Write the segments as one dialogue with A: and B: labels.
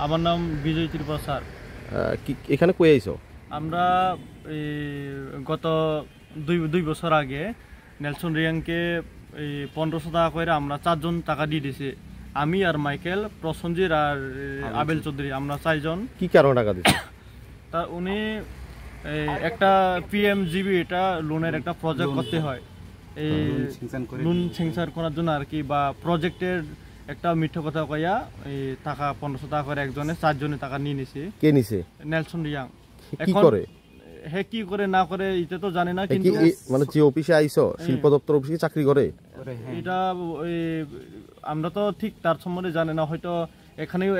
A: আমার নাম বিজয় ত্রিপুরা স্যার।
B: এখানে কই আইছো?
A: আমরা গত দুই বছর আগে নেলসন রিয়াংকে 1500 টাকা করে আমরা 4 জন টাকা দিয়ে দিছি। আমি আর মাইকেল, প্রসঞ্জির আর আবেল চৌধুরী, আমরা 4 জন।
B: কি কারণে টাকা দিছে?
A: তা উনি একটা পিএমজিবি এটা লোনের একটা প্রজেক্ট করতে হয়, এই লোন সেংশন করার জন্য আর কি, বা প্রজেক্টের একটা মিথ্যা কথা কইয়া এই টাকা 1500 টাকা করে একজনে 4 জনে টাকা নিয়ে নিছে।
B: কে নিছে?
A: নেলসন রিয়াং।
B: কি করে?
A: হে কি করে না করে এটা তো জানি না, কিন্তু
B: মানে যে অফিসে আইছো শিল্প দপ্তর অফিসে চাকরি করে
A: এটা আমরা তো ঠিক তার সম্বন্ধে জানি না, হয়তো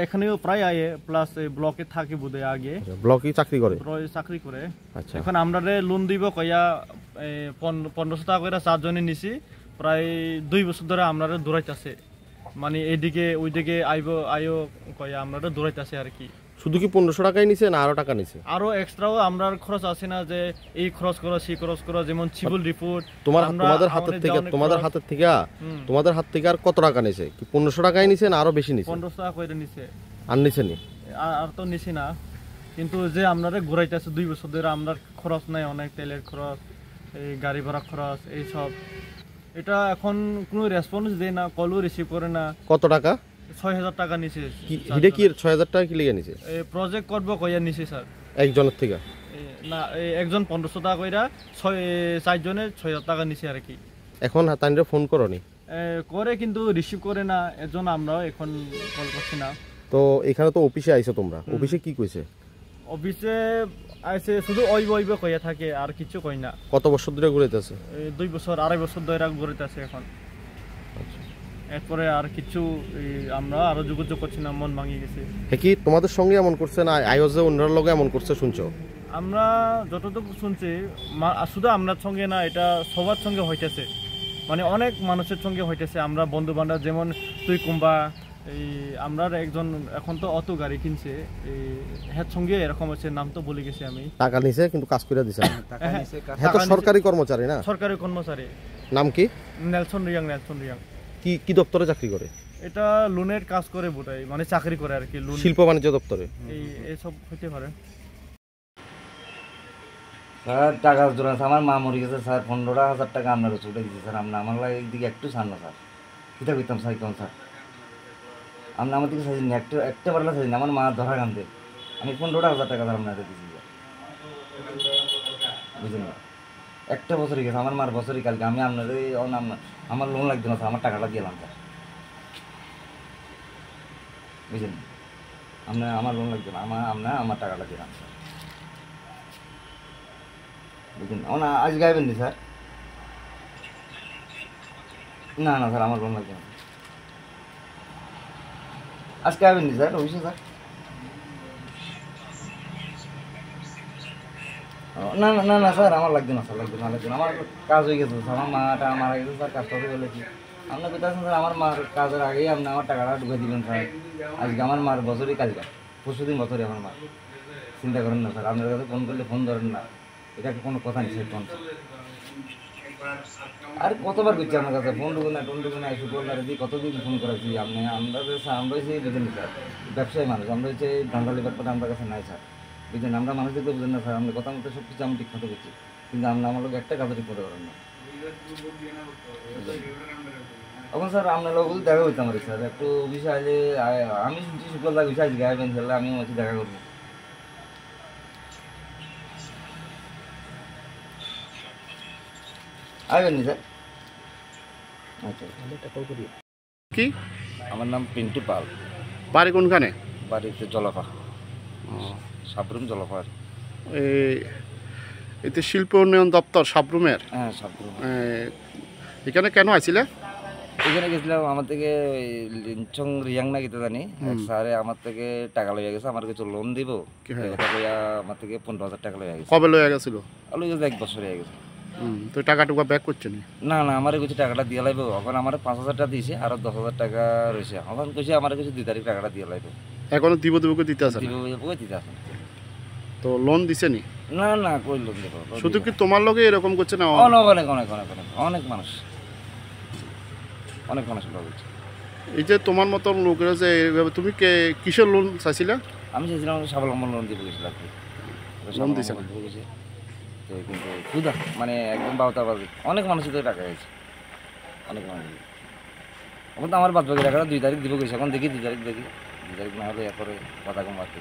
A: এখানেও প্রায় আয়ে, প্লাস ব্লকে থাকে বোধহয় আগে
B: ব্লকে চাকরি করে।
A: আচ্ছা, এখন আমরা লোন দিব কইয়া 1500 টাকা করে 4 জনে নিছি। প্রায় 2 বছর ধরে আমরা দৌড়াইতেছে, মানে এইদিকে ওইদিকে আইও কইয়া আমরা দৌড়াইতেছে আর কি।
B: শুধু কি 1500 টাকাই নিছে না আরো টাকা নিছে?
A: আরো এক্সট্রাও আমরা খরচ আছে না, যে এই খরচ করো সেই খরচ করো, যেমন সিভিল রিপোর্ট।
B: তোমাদের হাত থেকে আর কত টাকা নিছে? কি 1500 টাকাই নিছে না আরো বেশি নিছে?
A: 1500 টাকা করে নিছে।
B: আর নিছে নি?
A: আর তো নিছি না, কিন্তু যে আমরা ঘুরাইতেছে 2 বছর ধরে, আমরা খরচ নাই, অনেক তেলের খরচ, এই গাড়ি ভাড়া খরচ, এই সব। এটা এখন কোনো রেসপন্স দেয় না, কলও রিসিভ করে না।
B: কত টাকা?
A: 6000 টাকা নিছে।
B: এটা কি 6000 টাকা কি লিগে নিছে?
A: এই প্রজেক্ট করব কইয়া নিছে স্যার।
B: একজনের থেকে
A: না, একজন 1500 টাকা কইরা 4 জনের 6000 টাকা নিছে আর কি।
B: এখন তাইরে ফোন করনি?
A: করে, কিন্তু রিসিভ করে না, এজন্য আমরাও এখন কল করছি না।
B: তো এখানে তো অফিসে আইছো তোমরা, অফিসে কি কইছে?
A: অফিসে আইছে শুধু ওইব কইয়া থাকে, আর কিছু কই না।
B: কত বছর ধরে ঘুরাইতেছে?
A: 2 বছর 2.5 বছর ধরে ঘুরাইতেছে এখন। এরপরে আর কিছু আমরা আরো যোগাযোগ করছি না, মন ভাঙি গেছে।
B: কি তোমাদের সঙ্গে এমন করছে না আইওজে অন্যের লগে এমন করছে শুনছো?
A: আমরা যতটুকু শুনছি, শুধু আমরার সঙ্গে না, এটা সবার সঙ্গে হইতেছে, মানে অনেক মানুষের সঙ্গে হইতেছে। আমরা বন্ধু বান্ধব, যেমন তুই কুম্বা, এই আমরা একজন এখন তো অত গাড়ি কিনছে, এই হের সঙ্গে এরকম হচ্ছে, নাম তো বলে গেছি আমি।
B: টাকা নিছে কিন্তু কাজ করে দিছে না। হ্যাঁ, তো সরকারি কর্মচারী না? সরকারি
A: কর্মচারী।
B: নাম কি?
A: নেলসন রিয়াং।
B: কি দপ্তরে চাকরি করে?
A: এটা লোনের কাজ করে বোধহয়, মানে চাকরি করে আর কি,
B: শিল্প বাণিজ্য দপ্তরে।
A: এই সব হইতে পারে।
C: স্যার টাকা জোড়া আমার মা মরে গেছে স্যার, 15,000 টাকা আপনার ছুটে দিচ্ছে স্যার। আপনার আমার লাগে একদিকে একটু ছাড় না স্যার, কিতা করতাম স্যার কেমন স্যার? আপনি আমার দিকে সাজিনি, একটা বারলা সাজিনি, আমার মা ধরা কান্দে। আমি 15,000 টাকা স্যার আপনাকে দিচ্ছি বুঝলেন না? একটা বছরই গেছে, আমার মার বছরই কালকে। আমি আপনাদের আমার লোন লাগবে না স্যার, আমার টাকাটা দিলাম স্যার, বুঝলেন? আমার লোন লাগবে না, আমার টাকাটা দিলাম স্যার, বুঝলেন? আজ গাইবেন নি স্যার? না স্যার, আমার লোন লাগবে না, আজকে আইবেন নি স্যার অবশ্যই স্যার? না স্যার, আমার লাগবে না স্যার, লাগবে না। আমার কাজ হয়ে গেছে স্যার, আমার মাটা মারা গেছে স্যার, কাজটা হয়ে গেলেছি। আপনি কোথাচ্ছেন স্যার? আমার মার কাজের আগেই আপনি আমার টাকাটা ঢুকে দিবেন স্যার। আজকে আমার মার বছরই কালকে, পরশুদিন বছরই আমার মা। চিন্তা করেন না স্যার, আপনার কাছে ফোন করলে ফোন ধরেন না, এটা কোনো কথা নেই স্যার। ফোন আর কতবার করছি আপনার কাছে, ফোন ঢুকে না শুক্রবার দিয়ে কতদিন ফোন করেছি আপনি। আমরা হচ্ছে বুঝেন স্যার, ব্যবসায়ী মানুষ, আমরা হচ্ছে ধান্দা লেবার করে আমার কাছে নাই স্যার, বুঝলেন? আমরা মানুষ দেখতে বুঝেন না স্যার, আমরা কথা মতো সব কিছু আমি ঠিক মতো করছি, কিন্তু আমার লোক একটা কাজও ঠিক মতো করেন না। এখন স্যার আপনার লোক দেখা হইতে আমার স্যার, একটু বিষয় আইলে আমি শুনছি শুক্রবার বিষয় আজকে আইবেন, তাহলে আমিও হচ্ছে দেখা করবো। আইবেন নি স্যার? আচ্ছা,
B: কি?
C: আমার নাম পিন্টু পাল।
B: বাড়ি কোনখানে?
C: বাড়িতে জলাপা, সাবরুম জলাপা।
B: এতে শিল্প উন্নয়ন দপ্তর সাবরুমের?
C: হ্যাঁ, সাবরুম।
B: এখানে কেন আইছিলে?
C: এখানে গেছিলাম, আমার থেকে লিনচং রিয়াং না গেতে জানি, স্যারে আমার থেকে টাকা লইয়া গেছে, আমার কিছু লোন দিব কথা কইয়া আমার থেকে 15,000 টাকা লইয়া গেছে।
B: কবে লইয়া গেছিল?
C: লই গেছে 1 বছর হয়ে গেছে।
B: তো টাকাটুকু ব্যাক করছে
C: না আমার কিছু টাকাটা দিয়ে লাইব। এখন আমার 5,000 টাকা দিয়েছে, আরো 10,000 টাকা রয়েছে। এখন কইছে আমার কিছু 2 তারিখ টাকাটা দিয়ে লাইব।
B: এখনো দিব দিতে আছে?
C: দিতে আছে।
B: তো লোন দিছে নি?
C: না কই লোন দেব?
B: শুধু কি তোমার লগে এরকম করছে না?
C: অনেক মানুষ লোক হচ্ছে।
D: এই যে তোমার মতন লোকেরা যে এইভাবে তুমি কিসের লোন চাইছিলা?
C: আমি চাইছিলাম স্বাবলম্বন লোন দিয়ে গেছিল আর কি,
D: লোন দিছে না?
C: তো কিন্তু ক্ষুদা মানে একদম বারোটা বাজে অনেক মানুষের তো টাকা গেছে, অনেক মানুষ। এখন তো আমার বাদ বাকি টাকাটা 2 তারিখ দিব গেছে, এখন দেখি 2 তারিখ না হলে এরপরে কথা কম আর কি।